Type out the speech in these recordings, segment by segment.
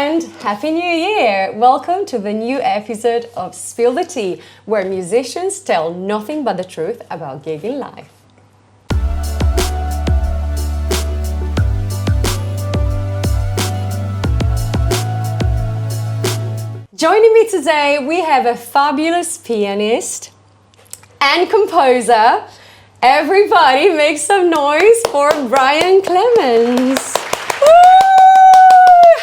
and Happy New Year! Welcome to the new episode of Spill the Tea, where musicians tell nothing but the truth about gigging life. Joining me today, we have a fabulous pianist and composer. Everybody make some noise for Brian Clemens.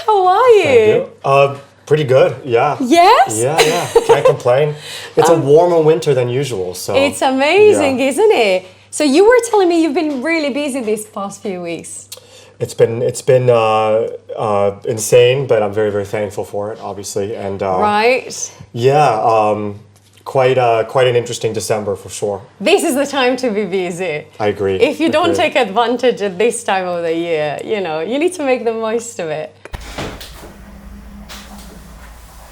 How are you? Thank you. Pretty good, yeah. Yes? Yeah. Can't complain. It's a warmer winter than usual, so. It's amazing, isn't it? So you were telling me you've been really busy these past few weeks. It's been insane, but I'm very, very thankful for it, obviously. And right. Yeah, quite an interesting December for sure. This is the time to be busy. I agree. If you don't take advantage at this time of the year, you need to make the most of it.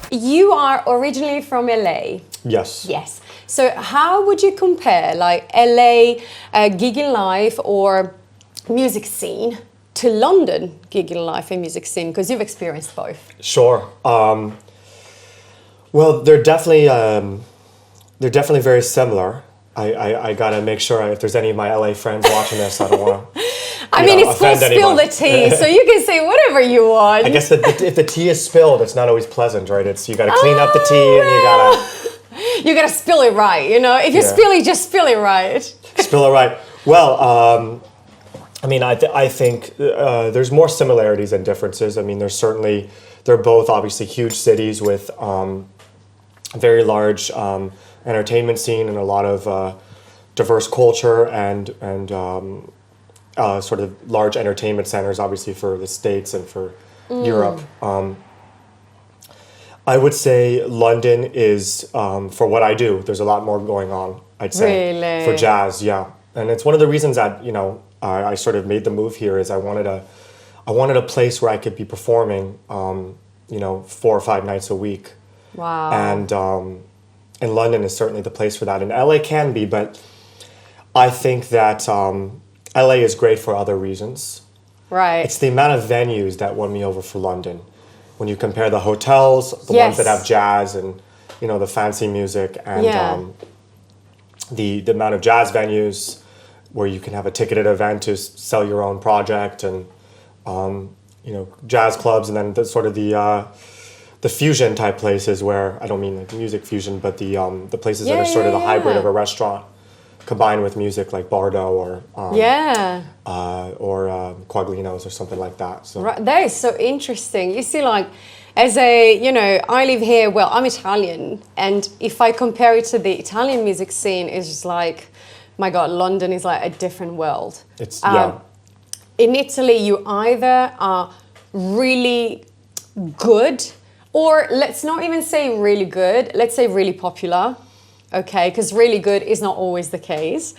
You are originally from LA. Yes. Yes. So how would you compare like LA gigging life or music scene to London gigging life and music scene? Because you've experienced both. Sure. Well, they're definitely very similar. I gotta make sure if there's any of my LA friends watching this, I don't want to. I mean, it's called Spill the Tea, so you can say whatever you want. I guess if the tea is spilled, it's not always pleasant, right? You got to clean up the tea, and you gotta spill it right. If you spill it, just spill it right. Spill it right. Well, I mean, I think there's more similarities than differences. I mean, they're both obviously huge cities with very large entertainment scene and a lot of diverse culture and sort of large entertainment centers, obviously for the States and for Europe. I would say London is, for what I do, there's a lot more going on, I'd say. Really? For jazz, yeah. And it's one of the reasons that, I sort of made the move here is I wanted a place where I could be performing, 4 or 5 nights a week. Wow. And London is certainly the place for that. And LA can be, but I think that LA is great for other reasons. Right. It's the amount of venues that won me over for London. When you compare the hotels, the ones that have jazz and, the fancy music and the amount of jazz venues where you can have a ticketed event to sell your own project and, jazz clubs and then the fusion type places where, I don't mean like music fusion, but the places that are sort of the hybrid of a restaurant combined with music like Bardo or Quaglinos or something like that. So that is so interesting. You see, like, as I live here, well, I'm Italian, and if I compare it to the Italian music scene, it's just like, my God, London is like a different world. It's, In Italy, you either are really good, or let's not even say really good, let's say really popular. Okay, because really good is not always the case.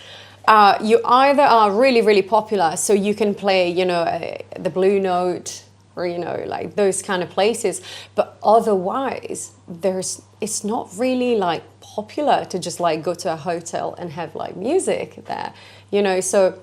You either are really, really popular, so you can play, the Blue Note or, like those kind of places. But otherwise, it's not really like popular to just like go to a hotel and have like music there, So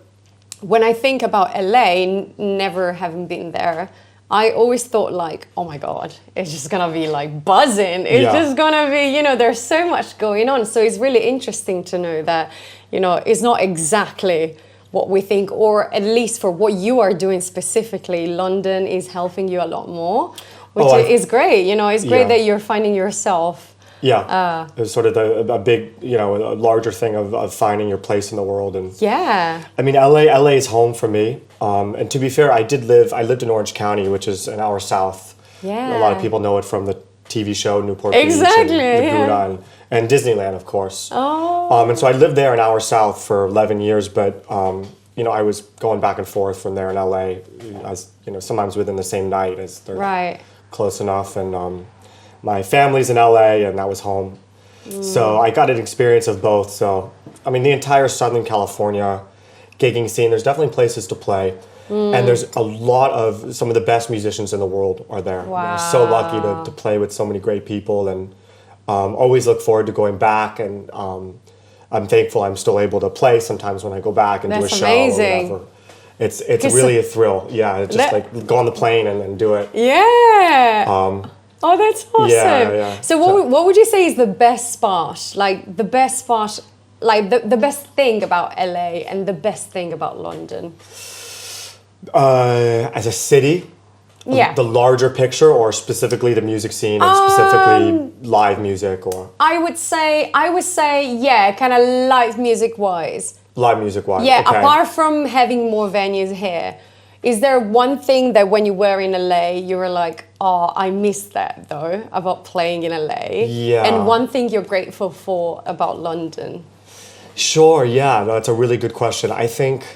when I think about LA, never having been there, I always thought like, oh my God, it's just gonna be like buzzing. It's just gonna be, there's so much going on. So it's really interesting to know that, it's not exactly what we think, or at least for what you are doing specifically, London is helping you a lot more, which is great. It's great that you're finding yourself. Yeah, it's sort of a big, a larger thing of finding your place in the world. And I mean, LA is home for me. And to be fair, I lived in Orange County, which is an hour south. Yeah. A lot of people know it from the TV show Newport Beach exactly, and Laguna and Disneyland, of course. Oh. And so I lived there an hour south for 11 years, but I was going back and forth from there in LA, as sometimes within the same night, as they're close enough. And my family's in LA, and that was home. So I got an experience of both. So, I mean, the entire Southern California gigging scene, there's definitely places to play. And there's a lot of, some of the best musicians in the world are there. Wow. I'm so lucky to play with so many great people, and always look forward to going back. And I'm thankful I'm still able to play sometimes when I go back and do a show or whatever. it's really a thrill. Yeah, it's just like go on the plane and then do it. Yeah. Oh, that's awesome. Yeah. So what would you say is the best spot? Like the best spot, like the best thing about LA and the best thing about London? As a city, the larger picture, or specifically the music scene, and specifically live music, or I would say, yeah, kind of live music wise. Live music wise. Yeah, okay. Apart from having more venues here, is there one thing that when you were in LA, you were like, oh, I missed that though, about playing in LA? Yeah. And one thing you're grateful for about London? Sure, yeah, that's a really good question. I think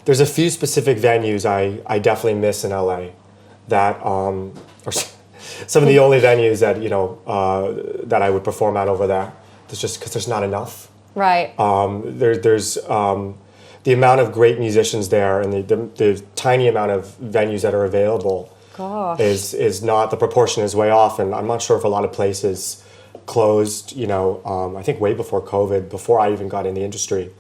there's a few specific venues I definitely miss in LA that are some of the only venues that, that I would perform at over there. There's just because there's not enough. Right. There's the amount of great musicians there, and the tiny amount of venues that are available is not, the proportion is way off, and I'm not sure if a lot of places closed, I think way before COVID, before I even got in the industry.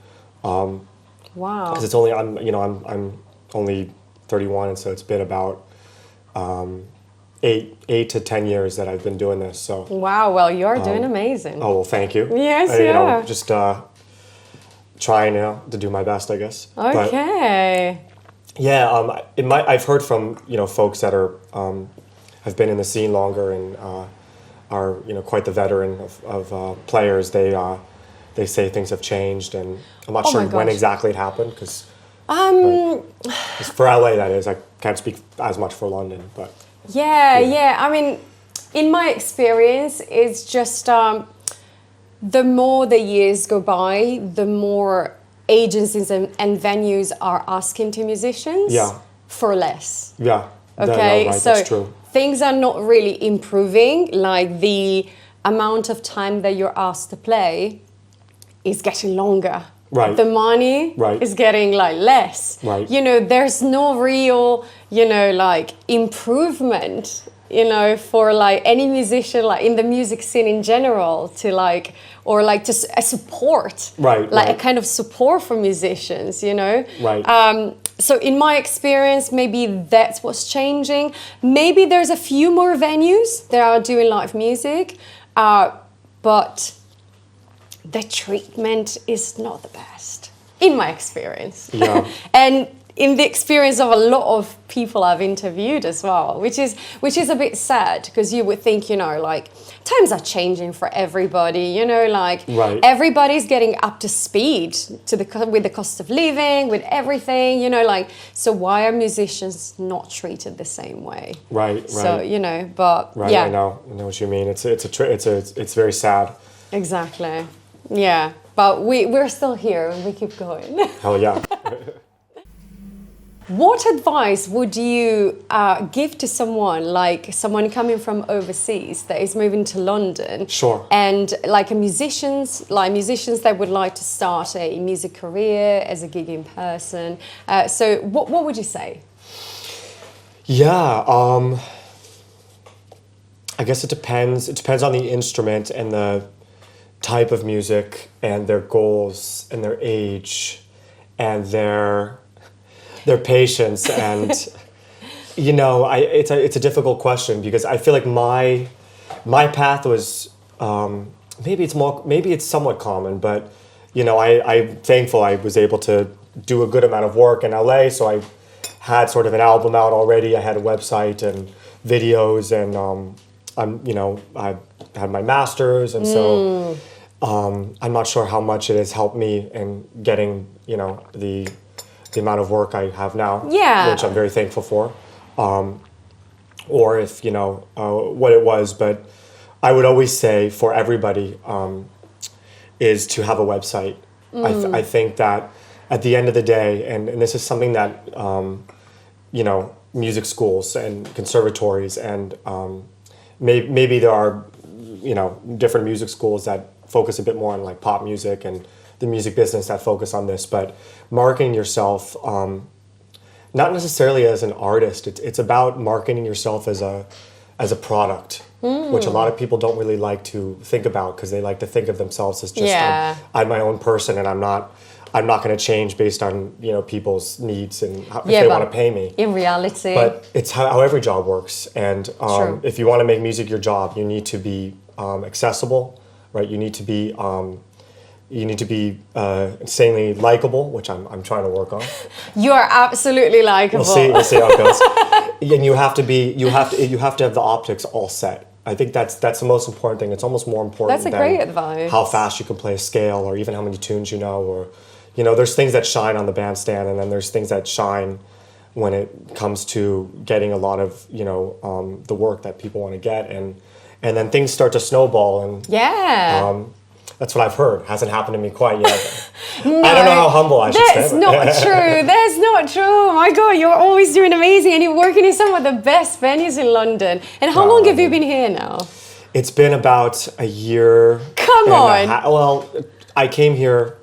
Wow. Because it's only, I'm only 31, and so it's been about 8 to 10 years that I've been doing this. So wow, well, you're doing amazing. Oh, well, thank you. Yes, Just trying to do my best, I guess. Okay. But, yeah, I've heard from folks that are have been in the scene longer and are quite the veteran of players. They say things have changed, and I'm not sure when exactly it happened, because for LA, that is. I can't speak as much for London, but yeah. I mean, in my experience, it's just the more the years go by, the more agencies and venues are asking to musicians for less. Yeah. Okay, right, so that's true. Things are not really improving. Like the amount of time that you're asked to play is getting longer. Right. The money is getting like less. Right. There's no real, like improvement, for like any musician, like in the music scene in general, to like, or like just a support. Right. Like a kind of support for musicians, Right. So in my experience, maybe that's what's changing. Maybe there's a few more venues that are doing live music, but the treatment is not the best, in my experience. Yeah. And in the experience of a lot of people I've interviewed as well, which is a bit sad, because you would think, like times are changing for everybody, like everybody's getting up to speed with the cost of living, with everything, like, so why are musicians not treated the same way? Right. So, but right, yeah. I know what you mean. It's very sad. Exactly. Yeah, but we're still here and we keep going. Hell yeah. What advice would you give to someone coming from overseas that is moving to London? Sure. And like musicians that would like to start a music career as a gigging person. So what would you say? Yeah, I guess it depends. It depends on the instrument and the type of music and their goals and their age and their patience, and it's a difficult question, because I feel like my path was maybe it's somewhat common, but I'm thankful I was able to do a good amount of work in LA, so I had sort of an album out already. I had a website and videos, and I had my master's, and so I'm not sure how much it has helped me in getting the amount of work I have now, which I'm very thankful for, or if what it was. But I would always say for everybody is to have a website. I think that at the end of the day, and this is something that music schools and conservatories, and maybe there are different music schools that focus a bit more on like pop music and the music business that focus on this, but marketing yourself, not necessarily as an artist. It's about marketing yourself as a product, which a lot of people don't really like to think about, because they like to think of themselves as just I'm my own person, and I'm I'm not going to change based on, you know, people's needs and if they want to pay me. In reality. But it's how every job works. And True. if you want to make music your job, you need to be accessible, right? You need to be insanely likable, which I'm trying to work on. You are absolutely likable. We'll see how it goes. And you have to have the optics all set. I think that's the most important thing. It's almost more important That's a great advice. How fast you can play a scale, or even how many tunes you know, or, you know, there's things that shine on the bandstand, and then there's things that shine when it comes to getting a lot of, you know, the work that people want to get, and then things start to snowball, and that's what I've heard. Hasn't happened to me quite yet. No, I don't know how humble I should say. That's not true. That's not true. Oh my God, you're always doing amazing, and you're working in some of the best venues in London. And how long have you been here now? It's been about a year. Come on. Well, I came here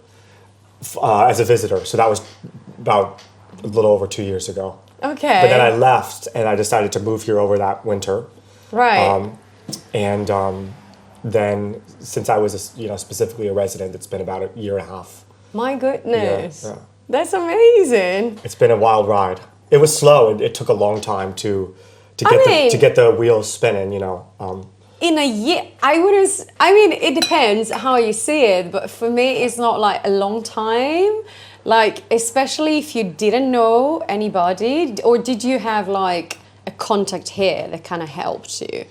as a visitor, so that was about a little over 2 years ago. Okay. But then I left, and I decided to move here over that winter. Right. Then since I was, specifically a resident, it's been about a year and a half. My goodness. Yeah. That's amazing. It's been a wild ride. It was slow. It took a long time to get the wheels spinning, you know. In a year, it depends how you see it, but for me, it's not like a long time. Like, especially if you didn't know anybody, or did you have like a contact here that kind of helped you?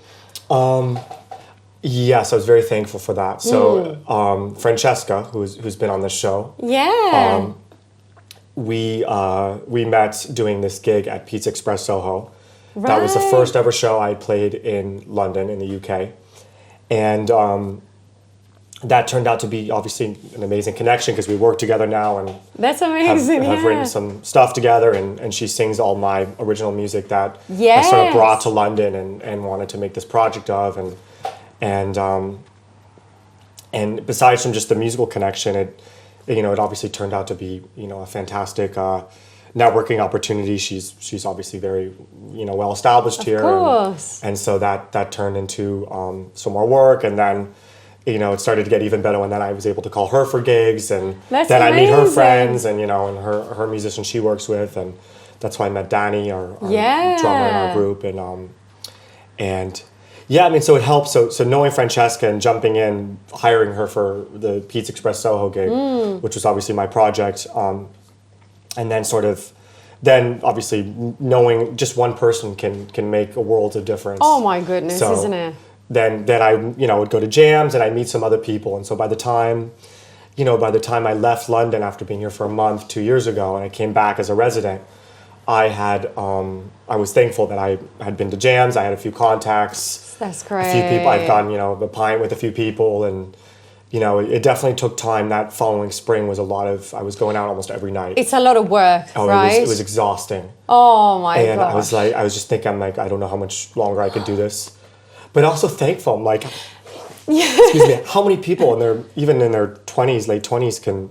Yes, I was very thankful for that. So, Francesca, who's been on this show, we met doing this gig at Pizza Express Soho. Right. That was the first ever show I played in London, in the UK, and that turned out to be obviously an amazing connection because we work together now, and that's amazing. Have written some stuff together, and she sings all my original music that yes. I sort of brought to London and wanted to make this project of, and besides from just the musical connection, it obviously turned out to be, you know, a fantastic networking opportunity. She's obviously very, you know, well established here, of course. And so that turned into some more work, and then, you know, it started to get even better when then I was able to call her for gigs, and that's then amazing. I meet her friends, and, you know, and her musicians she works with, and that's why I met Danny, our drummer in our group, and yeah, I mean, so it helps. So knowing Francesca and jumping in, hiring her for the Pizza Express Soho gig, which was obviously my project, and then obviously knowing just one person can make a world of difference. Oh my goodness, isn't it? Then I, you know, would go to jams and I'd meet some other people, and so by the time I left London after being here for a month 2 years ago, and I came back as a resident, I was thankful that I had been to jams. I had a few contacts. That's great. A few people. I've gone, you know, a pint with a few people, and, you know, it definitely took time. That following spring was I was going out almost every night. It's a lot of work, right? It was exhausting. Oh my god. And I was just thinking, I don't know how much longer I could do this. But also thankful. I'm like, excuse me, how many people even in their 20s, late 20s, can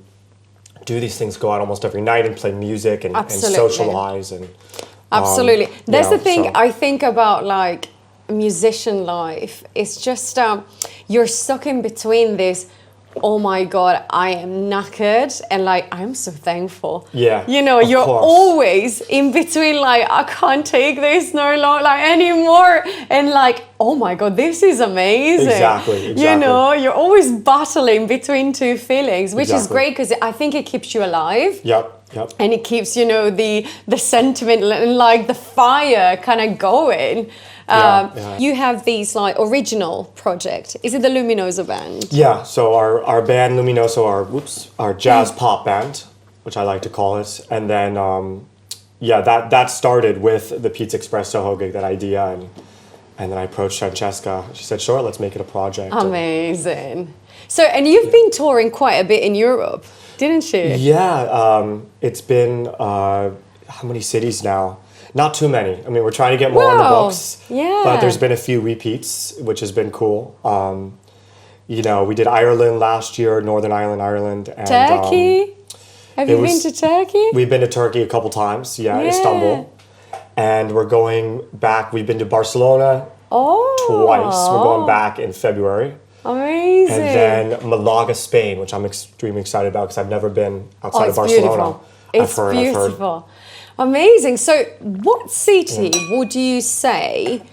do these things, go out almost every night and play music and socialize and absolutely. That's the thing. So. I think about like musician life. It's just you're stuck in between this. Oh my God, I am knackered, and like I'm so thankful. Yeah, you know, you're always in between. Like I can't take this no longer, like anymore, and like oh my God, this is amazing. Exactly. You know, you're always battling between two feelings, which is great because I think it keeps you alive. Yep. And it keeps, you know, the sentiment and like the fire kind of going. You have these like original project. Is it the Luminoso Band? Yeah. So our band Luminoso, our jazz pop band, which I like to call it, and then that started with the Pizza Express Soho gig, that idea, and then I approached Francesca. She said, "Sure, let's make it a project." Amazing. So, and you've been touring quite a bit in Europe, didn't you? Yeah. It's been how many cities now? Not too many. I mean, we're trying to get more on the books. Yeah. But there's been a few repeats, which has been cool. You know, we did Ireland last year, Northern Ireland. And, Turkey? Have you been to Turkey? We've been to Turkey a couple times, Istanbul. And we're going back. We've been to Barcelona twice. We're going back in February. Amazing. And then Malaga, Spain, which I'm extremely excited about because I've never been outside of Barcelona. Beautiful. It's beautiful. Amazing. So what city would you say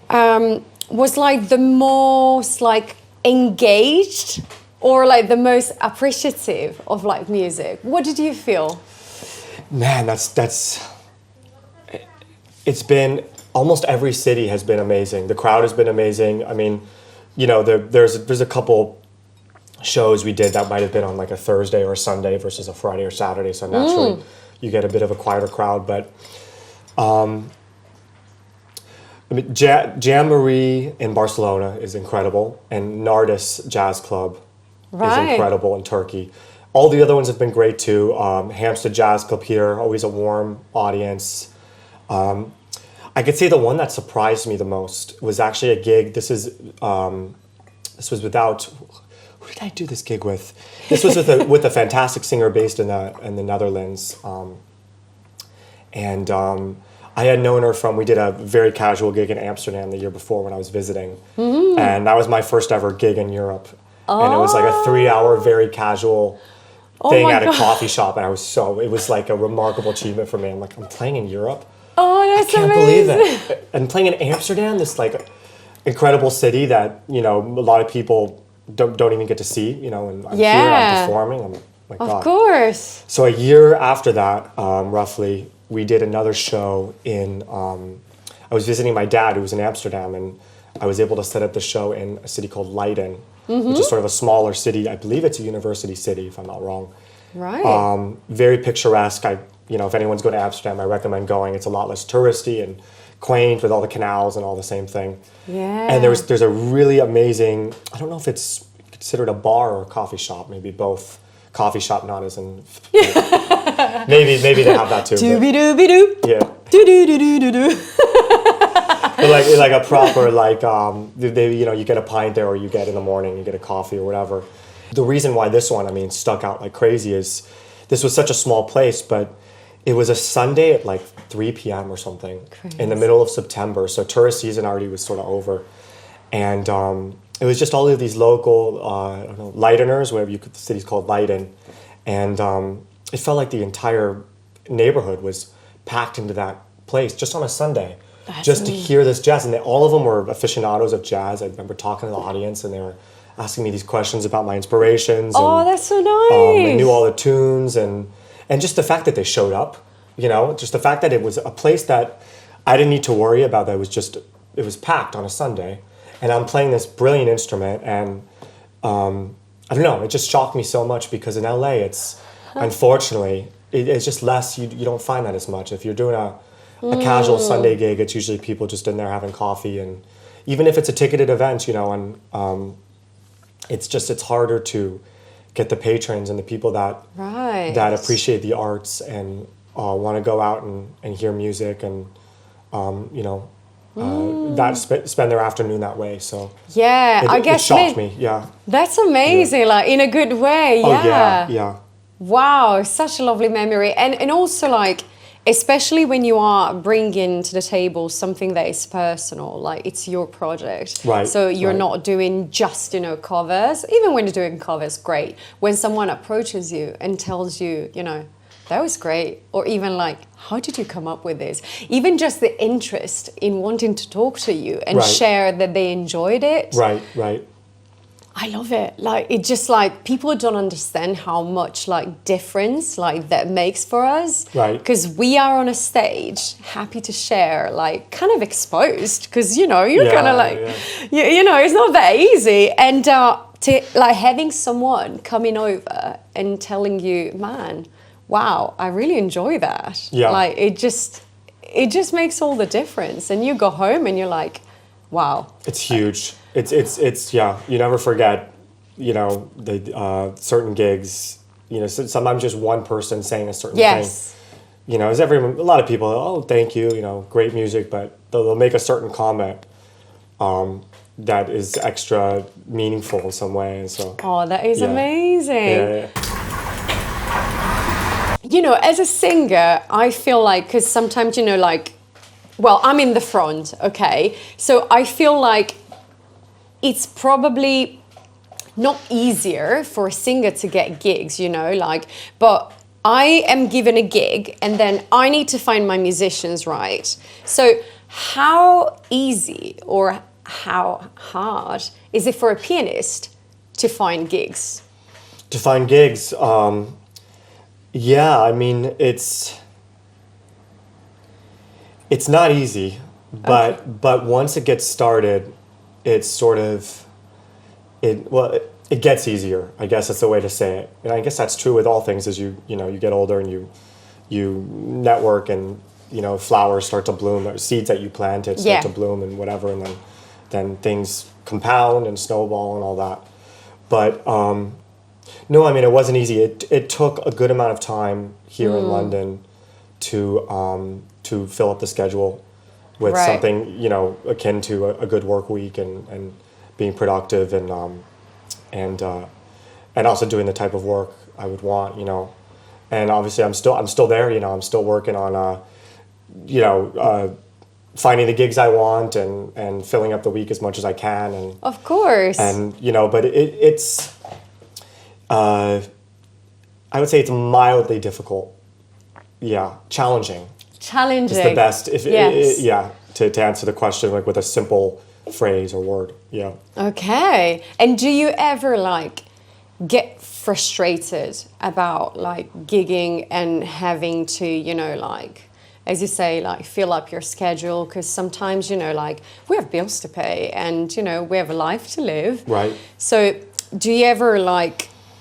was like the most like engaged or like the most appreciative of like music? What did you feel? Man, it's been, almost every city has been amazing. The crowd has been amazing. I mean, you know, there's a couple shows we did that might have been on like a Thursday or a Sunday versus a Friday or Saturday. So naturally you get a bit of a quieter crowd, but I mean, Jam Marie in Barcelona is incredible, and Nardis Jazz Club is incredible in Turkey. All the other ones have been great too. Hampstead Jazz Club here, always a warm audience. I could say the one that surprised me the most was actually a gig. This was without, who did I do this gig with? This was with a fantastic singer based in the Netherlands, and I had known her from, we did a very casual gig in Amsterdam the year before when I was visiting, and that was my first ever gig in Europe, and it was like a 3-hour very casual thing at a coffee shop, and it was like a remarkable achievement for me. I'm like, I'm playing in Europe. Oh, that's amazing. I can't amazing. believe it. And playing in Amsterdam, this like incredible city that, you know, a lot of people don't even get to see, you know, and I'm here, I'm performing. I'm like, God. Of course. So a year after that, roughly, we did another show in, I was visiting my dad who was in Amsterdam, and I was able to set up the show in a city called Leiden, which is sort of a smaller city. I believe it's a university city, if I'm not wrong. Right. Very picturesque. You know, if anyone's going to Amsterdam, I recommend going. It's a lot less touristy and quaint with all the canals and all the same thing. Yeah. And there's a really amazing, I don't know if it's considered a bar or a coffee shop, maybe both. Coffee shop, not as in, maybe they have that too. Dooby-dooby-doo. Yeah. Do-do-do-do-do-do. But like a proper, like, you know, you get a pint there, or you get in the morning, you get a coffee or whatever. The reason why this one, I mean, stuck out like crazy is this was such a small place, but it was a Sunday at like 3 p.m. or something in the middle of September. So tourist season already was sort of over. And it was just all of these local, I don't know, Leideners, whatever the city's called Leiden. And it felt like the entire neighborhood was packed into that place just on a Sunday. To hear this jazz. And all of them were aficionados of jazz. I remember talking to the audience, and they were asking me these questions about my inspirations. Oh, that's so nice. They knew all the tunes, and just the fact that they showed up, you know, just the fact that it was a place that I didn't need to worry about, that it was packed on a Sunday, and I'm playing this brilliant instrument, and I don't know, it just shocked me so much, because in LA it's, unfortunately, it's just less, you don't find that as much. If you're doing a casual Sunday gig, it's usually people just in there having coffee, and even if it's a ticketed event, you know, and it's harder to get the patrons and the people that appreciate the arts and want to go out and hear music, and you know, spend their afternoon that way. So yeah, I guess it shocked me. Yeah, that's amazing. Like in a good way. Yeah. Oh yeah. Wow, such a lovely memory, and also like, especially when you are bringing to the table something that is personal, like it's your project. Right. So you're not doing just, you know, covers. Even when you're doing covers, great. When someone approaches you and tells you, you know, that was great, or even like, how did you come up with this? Even just the interest in wanting to talk to you and share that they enjoyed it. Right. I love it. Like, it just like, people don't understand how much like difference like that makes for us. Right. Because we are on a stage, happy to share, like kind of exposed, because, you know, you're kind of like, you know, it's not that easy. And to like having someone coming over and telling you, man, wow, I really enjoy that. Yeah. Like, it just makes all the difference. And you go home and you're like, wow. It's huge. It's you never forget, you know, the certain gigs, you know, sometimes just one person saying a certain thing. You know, a lot of people, oh, thank you, you know, great music, but they'll make a certain comment that is extra meaningful in some way. And so, oh, that is amazing. Yeah. You know, as a singer, I feel like, because sometimes, you know, like, well, I'm in the front, okay? So I feel like it's probably not easier for a singer to get gigs, you know, like, but I am given a gig and then I need to find my musicians, right? So how easy or how hard is it for a pianist to find gigs? To find gigs, yeah, I mean, it's not easy, but once it gets started, it's sort of it gets easier. I guess that's the way to say it, and I guess that's true with all things. As you get older and you network, and flowers start to bloom, or seeds that you planted start to bloom and whatever, and then things compound and snowball and all that. But no, I mean, it wasn't easy. It took a good amount of time here in London to fill up the schedule with something akin to a good work week and being productive and also doing the type of work I would want, and obviously I'm still there, I'm still working on finding the gigs I want and filling up the week as much as I can, and of course, and but it's I would say it's mildly difficult, challenging is the best to answer the question, like with a simple phrase or word. Okay. And do you ever get frustrated about gigging and having to as you say, fill up your schedule? Because sometimes we have bills to pay and we have a life to live, right? So do you ever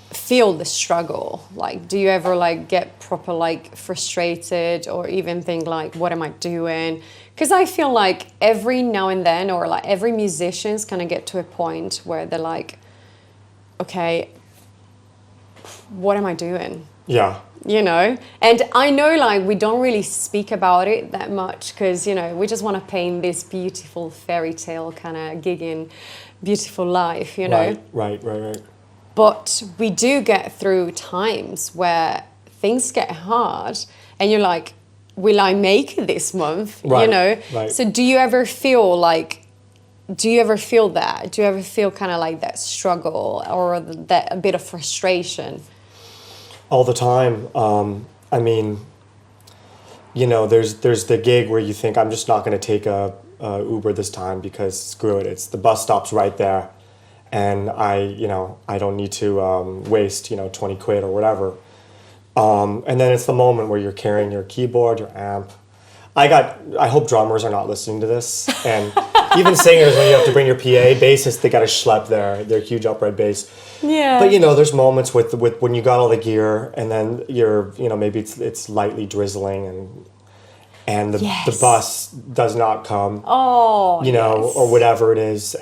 feel the struggle? Do you ever get proper frustrated, or even think what am I doing? Because I feel every now and then, or every musician's gonna get to a point where they're okay, what am I doing? Yeah. And I know we don't really speak about it that much because we just want to paint this beautiful fairy tale kind of gigging beautiful life, Right. But we do get through times where things get hard and you're will I make it this month? Right. So do you ever feel that? Do you ever feel kind of that struggle or that a bit of frustration? All the time. I mean, there's the gig where you think, I'm just not going to take a Uber this time because screw it, it's the bus stop's right there, and I don't need to waste 20 quid or whatever. And then it's the moment where you're carrying your keyboard, your amp. I hope drummers are not listening to this, and even singers, when you have to bring your PA, bassists, they got to schlep their huge upright bass. Yeah. But there's moments with when you got all the gear, and then you're maybe it's lightly drizzling, and the bus does not come. Oh. Or whatever it is,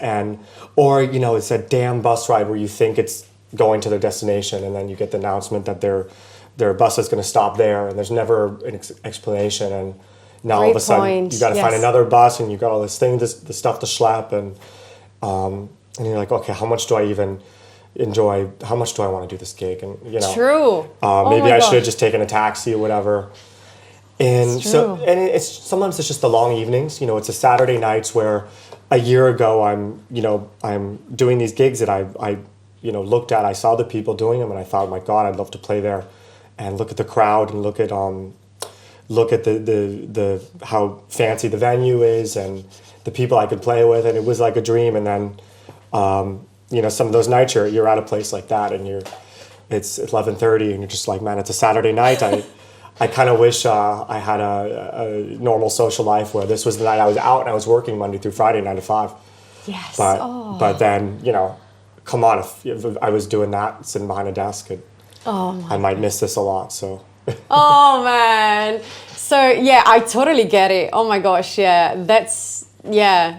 or it's a damn bus ride where you think it's going to their destination, and then you get the announcement that their bus is going to stop there, and there's never an explanation, and now all of a sudden you got to find another bus, and you got all this the stuff to schlep, and you're okay, how much do I even enjoy? How much do I want to do this gig? And True. Maybe I should have just taken a taxi or whatever. And it's sometimes it's just the long evenings. It's a Saturday nights where a year ago I'm doing these gigs that I looked at. I saw the people doing them, and I thought, my God, I'd love to play there, and look at the crowd, and look at the how fancy the venue is, and the people I could play with, and it was like a dream. And then some of those nights you're at a place like that, and it's 11:30, and you're just man, it's a Saturday night. I kind of wish I had a normal social life where this was the night I was out and I was working Monday through Friday, 9 to 5. Yes. But then come on, if I was doing that, sitting behind a desk, I might miss this a lot. So. Oh man. So I totally get it. Oh my gosh, that's the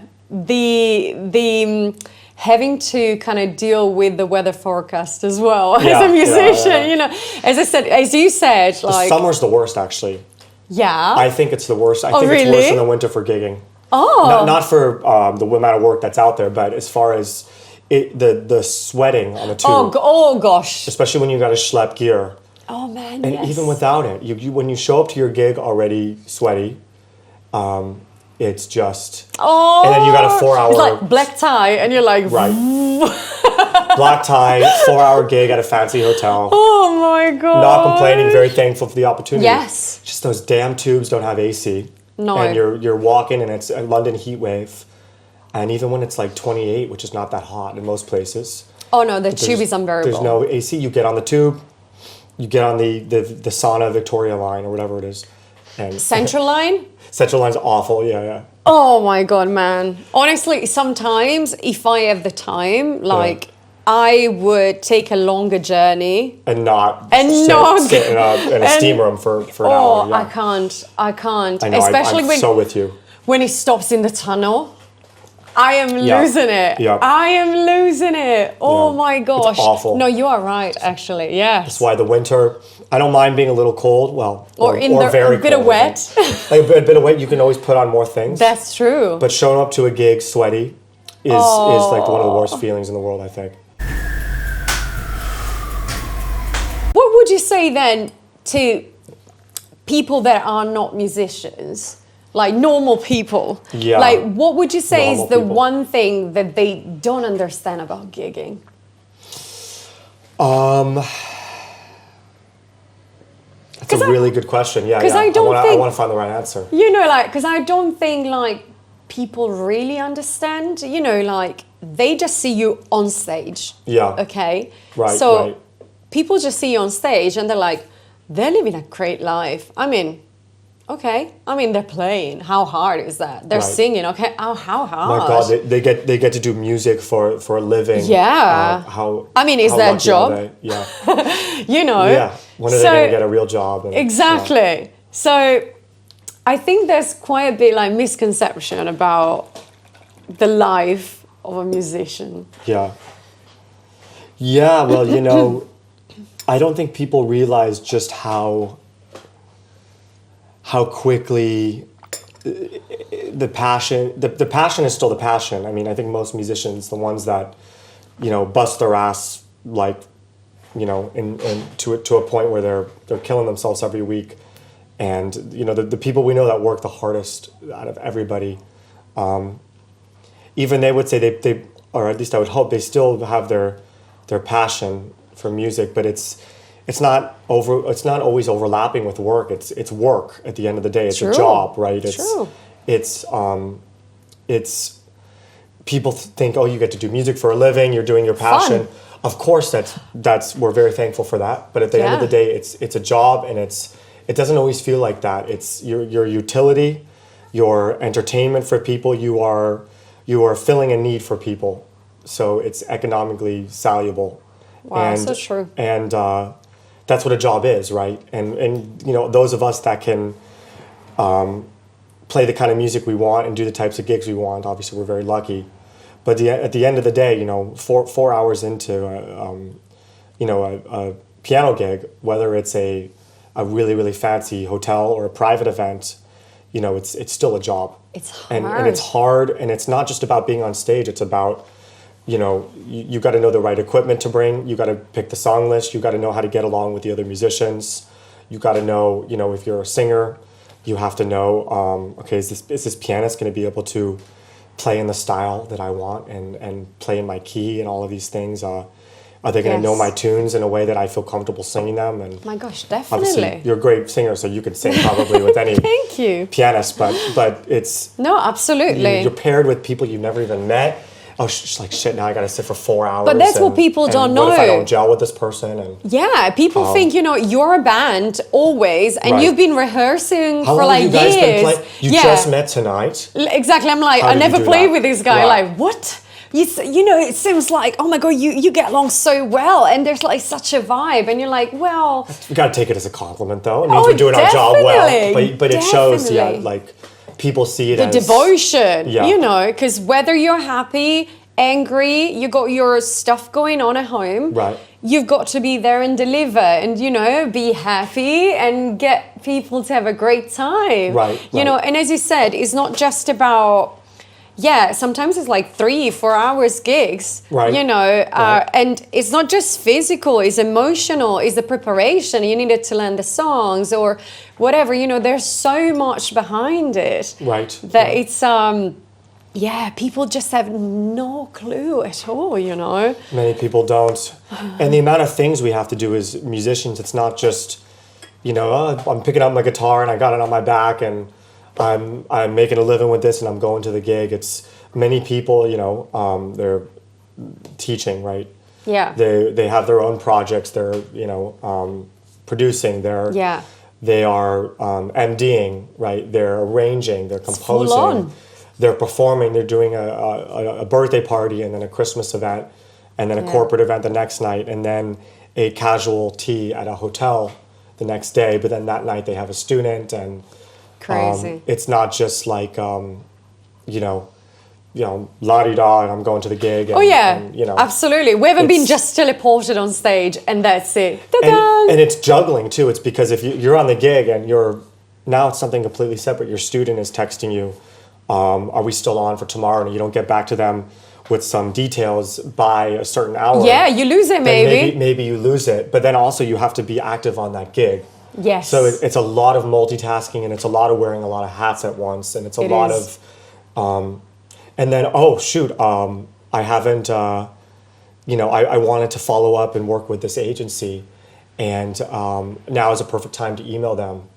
having to kind of deal with the weather forecast as well as a musician. As you said, the summer's the worst, actually. Yeah. I think it's the worst. I think really? It's worse than the winter for gigging. Oh. Not for the amount of work that's out there, but as far as the sweating on the tube. Oh gosh. Especially when you got to schlep gear. Oh man, and even without it, you when you show up to your gig already sweaty, it's just, Oh, and then you got a 4-hour, it's like black tie, and you're like, right, black tie, 4-hour gig at a fancy hotel. oh my god. Not complaining, very thankful for the opportunity. Yes. Just those damn tubes don't have AC. No. And you're walking, and it's a London heat wave, and even when it's like 28, which is not that hot in most places. Oh no, the tube is unbearable. There's no AC. You get on the tube, you get on the sauna Victoria line or whatever it is. And Central line? Central line's awful, yeah. Oh my god, man. Honestly, sometimes if I have the time, like I would take a longer journey. And not sit in a steam room for an hour. Oh, Yeah. I can't. I know, Especially I'm so with you. when it stops in the tunnel. I am losing it. Yeah. I am losing it. Oh Yeah. my gosh. It's awful. No, you are right, actually. Yes. That's why the winter, I don't mind being a little cold. Well, or very a bit cold, of wet. Like a bit of wet, you can always put on more things. That's true. But showing up to a gig sweaty is like one of the worst feelings in the world, I think. What would you say then to people that are not musicians? Like normal people. Yeah. Like what would you say Normal is the people. one thing that they don't understand about gigging? That's a really good question. Yeah, 'cause I don't I think- want to find the right answer. You know, like, because I don't think like people really understand. You know, like they just see you on stage. Yeah. Okay. Right, So right. people just see you on stage and they're like, they're living a great life. I mean, okay. I mean, they're playing. How hard is that? They're Right. singing. Okay. Oh, how hard? My God, they get to do music for a living. Yeah. How? I mean, is how that a lucky are job? they? Yeah. You know. Yeah. When are they going to get a real job? And, Exactly. So I think there's quite a bit like misconception about the life of a musician. Yeah. Yeah. Well, you know, I don't think people realize just how quickly the passion is still the passion. I mean, I think most musicians, the ones that, you know, bust their ass like, you know, to a point where they're killing themselves every week, and you know the people we know that work the hardest out of everybody, even they would say they or at least I would hope they still have their passion for music, but it's not always overlapping with work. It's work at the end of the day. It's True. a job, right? True. It's people think, oh, you get to do music for a living, you're doing your passion. Fun. Of course, that's we're very thankful for that. But at the end of the day, it's a job, and it doesn't always feel like that. It's your utility, your entertainment for people. You are filling a need for people, so it's economically valuable. Wow, so true. And that's what a job is, right? And you know, those of us that can play the kind of music we want and do the types of gigs we want, obviously we're very lucky. But at the end of the day, you know, 4 hours into a piano gig, whether it's a really, really fancy hotel or a private event, you know, it's still a job. It's hard. And it's hard, and it's not just about being on stage. It's about, you know, you got to know the right equipment to bring. You got to pick the song list. You got to know how to get along with the other musicians. You got to know, you know, if you're a singer, you have to know, okay, is this pianist going to be able to play in the style that I want and play in my key and all of these things? Are they going to know my tunes in a way that I feel comfortable singing them? And My gosh, obviously, definitely. you're a great singer, so you can sing probably with any Thank you. pianist. But it's No, absolutely. you're paired with people you've never even met. Oh, she's like, shit, now I got to sit for 4 hours. But that's what people and don't what if I know. don't gel with this person? And Yeah, people think, you know, you're a band always, and Right. you've been rehearsing how for long like have you guys years. been playing? You just met tonight. Exactly. I'm like, How I did you never do played that? with this guy. Right. Like, what? You know, it seems like, oh my God, you get along so well, and there's like such a vibe, and you're like, well, We got to take it as a compliment, though. It means Oh, we're doing our job well. definitely, But it shows, yeah, definitely. like people see it the as devotion, Yeah. you know, because whether you're happy, angry, you got your stuff going on at home, Right. you've got to be there and deliver, and you know, be happy and get people to have a great time, Right, You know, right. and as you said, it's not just about, yeah, sometimes it's like 3-4 hours gigs, Right. you know, and it's not just physical, it's emotional, it's the preparation. You needed to learn the songs or whatever, you know, there's so much behind it. Right. That it's, yeah, people just have no clue at all, you know. Many people don't. And the amount of things we have to do as musicians, it's not just, you know, I'm picking up my guitar and I got it on my back and I'm making a living with this and I'm going to the gig. It's many people, you know, they're teaching, right? Yeah. They have their own projects. They're, you know, producing. They are MDing, right? They're arranging. They're composing. Full on. They're performing. They're doing a birthday party and then a Christmas event and then a corporate event the next night and then a casual tea at a hotel the next day. But then that night they have a student and crazy. It's not just like you know, la-di-da, and I'm going to the gig. And, oh yeah, and, you know, absolutely. We haven't been just teleported on stage and that's it. And it's juggling too. It's because if you're on the gig and now it's something completely separate. Your student is texting you, are we still on for tomorrow? And you don't get back to them with some details by a certain hour. Yeah, you lose it maybe. Maybe you lose it. But then also you have to be active on that gig. Yes. So it's a lot of multitasking and it's a lot of wearing a lot of hats at once. And it's a lot of, and then, I haven't, you know, I wanted to follow up and work with this agency. And now is a perfect time to email them.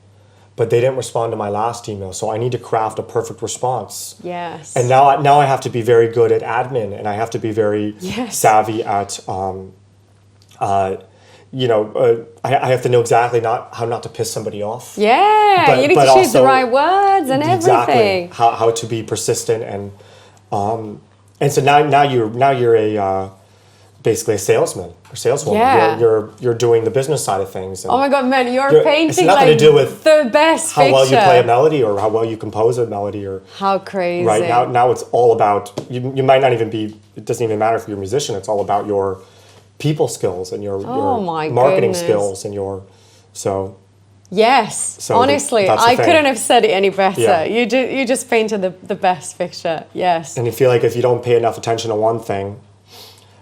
But they didn't respond to my last email, so I need to craft a perfect response. Yes. And now I have to be very good at admin, and I have to be very savvy at, you know, I have to know exactly how not to piss somebody off. Yeah, you need to choose the right words and everything. Exactly, how to be persistent and so now you're a basically a salesman or saleswoman. Yeah. You're doing the business side of things. And oh my God, man, you're painting it's nothing like to do with the best how picture. well you play a melody or how well you compose a melody or how crazy. Right now it's all about you might not even be. It doesn't even matter if you're a musician. It's all about your people skills and your marketing skills and your so. Yes, so honestly, I couldn't have said it any better. Yeah. You just painted the best picture. Yes. And you feel like if you don't pay enough attention to one thing,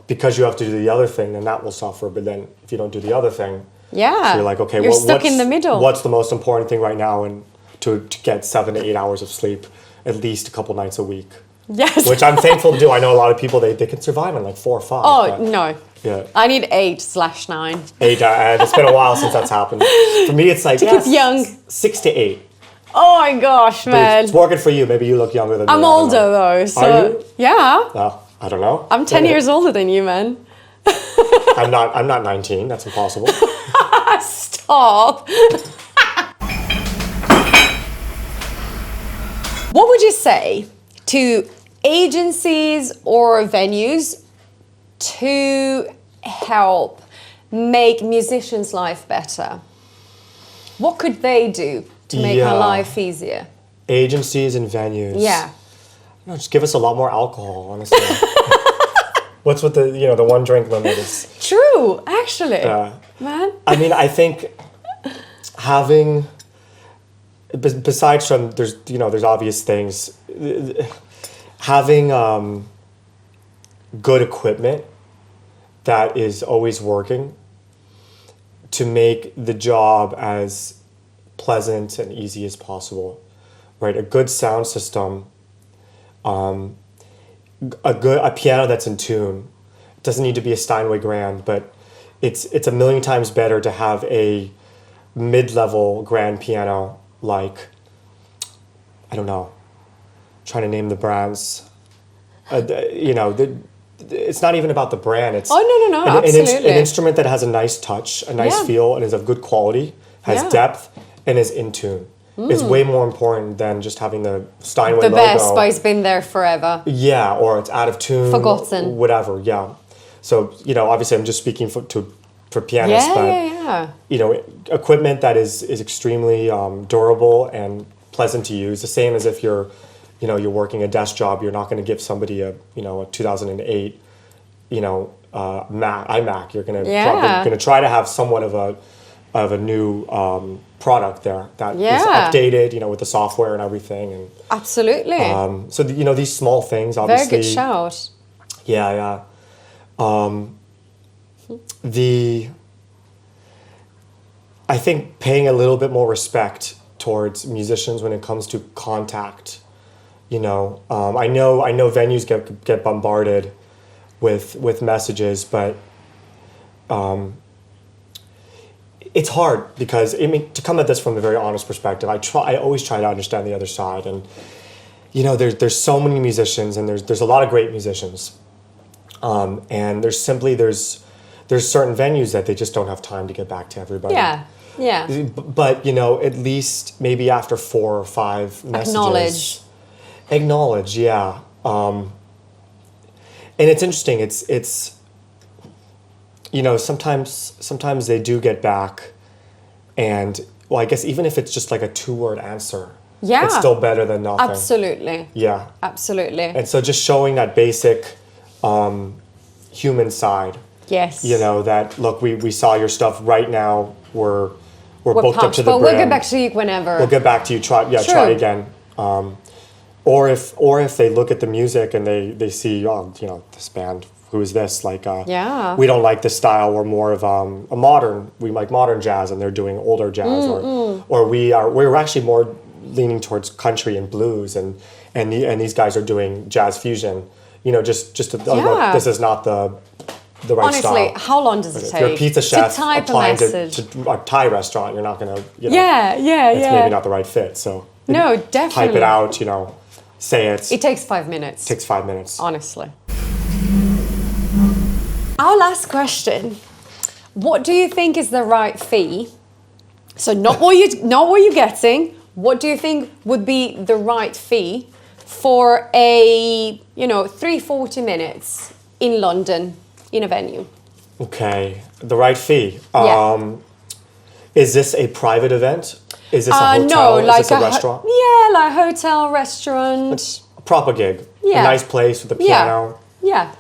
because you have to do the other thing, then that will suffer. But then if you don't do the other thing, so you're like, okay, you're stuck in the middle. What's the most important thing right now? And to get 7 to 8 hours of sleep, at least a couple nights a week. Yes. Which I'm thankful to do. I know a lot of people, they can survive on like 4 or 5. Oh, no. Yeah. I need 8/9. 8, and it's been a while since that's happened. For me, it's like, to keep young. 6 to 8. Oh my gosh, man. It's working for you. Maybe you look younger than me. I'm older though, so. Are you? Yeah. I don't know. I'm 10 years older than you, man. I'm not 19. That's impossible. Stop. What would you say to agencies or venues to help make musicians' life better? What could they do to make our life easier? Agencies and venues. Yeah. No, just give us a lot more alcohol, honestly. What's with the one drink limit is true, actually. Man. I mean, I think having besides from there's obvious things, having good equipment that is always working to make the job as pleasant and easy as possible, right? A good sound system, a piano that's in tune. It doesn't need to be a Steinway grand, but it's a million times better to have a mid-level grand piano like, I don't know, I'm trying to name the brands. It's not even about the brand. It's no, absolutely. An instrument that has a nice touch, a nice feel, and is of good quality, has depth, and is in tune. Is way more important than just having the Steinway logo. The best, but it's been there forever. Yeah, or it's out of tune. Forgotten. Whatever, yeah. So, obviously I'm just speaking for pianists, equipment that is extremely durable and pleasant to use. The same as if you're working a desk job, you're not going to give somebody a 2008, iMac. You're going to try to have somewhat of a of a new product there that is Yeah. updated, with the software and everything. And Absolutely. so these small things, obviously. Very good shout. Yeah. I think paying a little bit more respect towards musicians when it comes to contact. I know venues get bombarded with messages, but it's hard because to come at this from a very honest perspective, I always try to understand the other side, and there's so many musicians, and there's a lot of great musicians, and there's certain venues that they just don't have time to get back to everybody. Yeah. But at least maybe after 4 or 5 messages, acknowledge, yeah. And it's interesting. It's sometimes they do get back, and I guess even if it's just like a 2-word answer, it's still better than nothing. Absolutely. Yeah. Absolutely. And so just showing that basic human side. Yes. That look, we saw your stuff right now. We're booked up to the brim. But we'll get back to you whenever. We'll get back to you. Try again. Or if they look at the music and they see, this band, who is this? Like, we don't like this style. We're more of we like modern jazz, and they're doing older jazz, or we're actually more leaning towards country and blues, and these guys are doing jazz fusion. Look, this is not the right style. Honestly, how long does it take? If you're a pizza chef to type applying a message to a Thai restaurant, you're not going to, it's maybe not the right fit. So no, definitely. Type it out, say it. It takes 5 minutes. It takes 5 minutes. Honestly. Our last question. What do you think is the right fee? So not what you're getting. What do you think would be the right fee for a 40 minutes in London in a venue? Okay, the right fee. Yeah. Is this a private event? Is this a hotel? No, like is this a restaurant? Like hotel, restaurant. It's a proper gig. Yeah. A nice place with a piano. Yeah.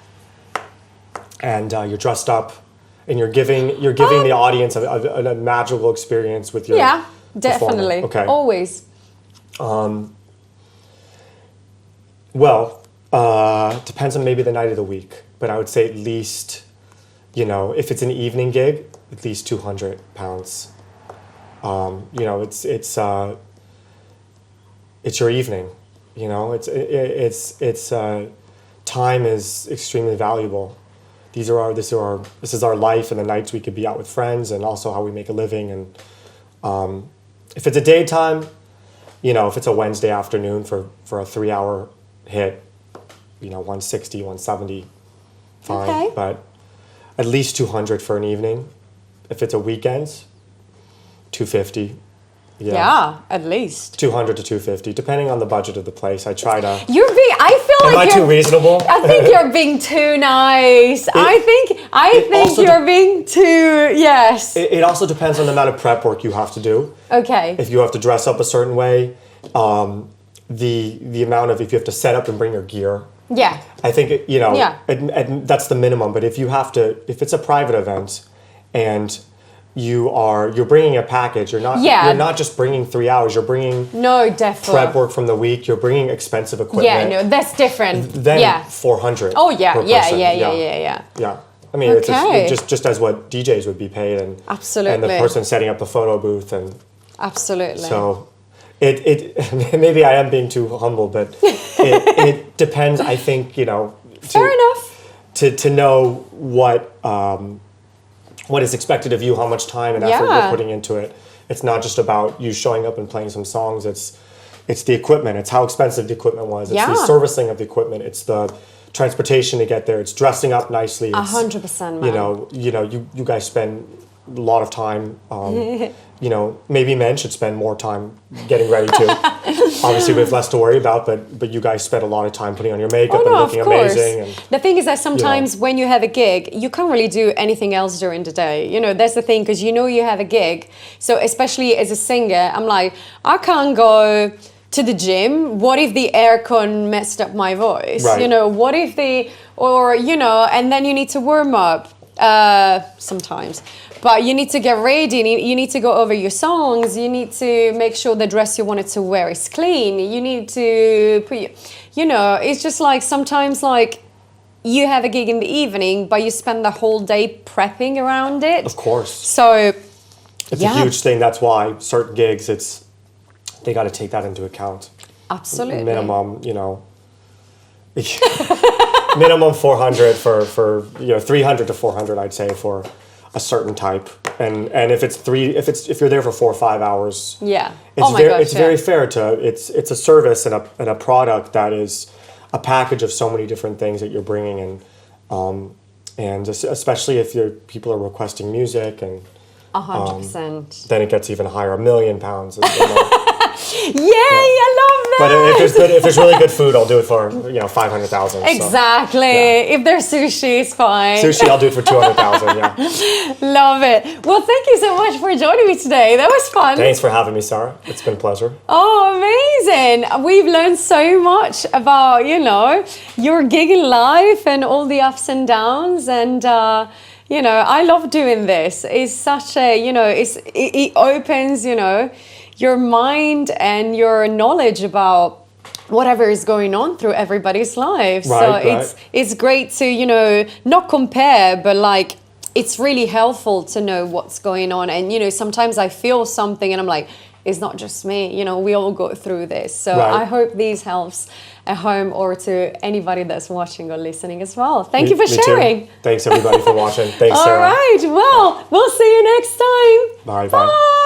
And you're dressed up, and you're giving the audience a magical experience with your definitely. Okay. Always. Depends on maybe the night of the week, but I would say at least, if it's an evening gig, at least £200. It's your evening, time is extremely valuable. This is our life and the nights we could be out with friends, and also how we make a living. And if it's a daytime, if it's a Wednesday afternoon for a 3-hour hit, 160, 170, fine. Okay. But at least 200 for an evening. If it's a weekend, 250. Yeah, at least 200 to 250, depending on the budget of the place. I try to. I feel Am like I too reasonable? I think you're being too nice. I think you're being too yes. It also depends on the amount of prep work you have to do. Okay. If you have to dress up a certain way, the amount of if you have to set up and bring your gear. Yeah. I think and that's the minimum. But if it's a private event, and you're bringing a package. You're not just bringing 3 hours. You're bringing definitely prep work from the week. You're bringing expensive equipment. Yeah, no, that's different. Then 400. Oh yeah, per yeah. person. Yeah. I mean, Okay. it's just as what DJs would be paid, and Absolutely. and the person setting up the photo booth, and Absolutely. so it maybe I am being too humble, but it depends. I think Fair enough. to know what is expected of you, how much time and effort you're putting into it. It's not just about you showing up and playing some songs. It's the equipment. It's how expensive the equipment was. It's the servicing of the equipment. It's the transportation to get there. It's dressing up nicely. 100%, man. You guys spend a lot of time. Maybe men should spend more time getting ready too. Obviously, we have less to worry about, but you guys spend a lot of time putting on your makeup and looking amazing. And, the thing is that sometimes when you have a gig, you can't really do anything else during the day. That's the thing, because you have a gig. So especially as a singer, I'm like, I can't go to the gym. What if the aircon messed up my voice? Right. What if and then you need to warm up sometimes. But you need to get ready. You need to go over your songs. You need to make sure the dress you wanted to wear is clean. You need to put, it's just like sometimes like you have a gig in the evening, but you spend the whole day prepping around it. Of course. So it's a huge thing. That's why certain gigs, they got to take that into account. Absolutely. Minimum, minimum 400 for 300 to 400, I'd say, for a certain type. And if you're there for 4 or 5 hours, it's very fair to it's a service and a product that is a package of so many different things that you're bringing in, and especially if people are requesting music and 100%. Then it gets even higher, £1 million. Yay! I love that. But if there's really good food, I'll do it for 500,000. Exactly. So, yeah. If there's sushi, it's fine. Sushi, I'll do it for 200,000. Yeah. Love it. Well, thank you so much for joining me today. That was fun. Thanks for having me, Sarah. It's been a pleasure. Oh, amazing. We've learned so much about your gigging life and all the ups and downs, and I love doing this. It's such a it opens your mind and your knowledge about whatever is going on through everybody's life. It's great to, not compare, but like, it's really helpful to know what's going on. And, sometimes I feel something and I'm like, it's not just me, we all go through this. So I hope these helps at home or to anybody that's watching or listening as well. Thank you for sharing. Thanks everybody for watching. Thanks, Sarah. All right. Well, we'll see you next time. Bye. Bye.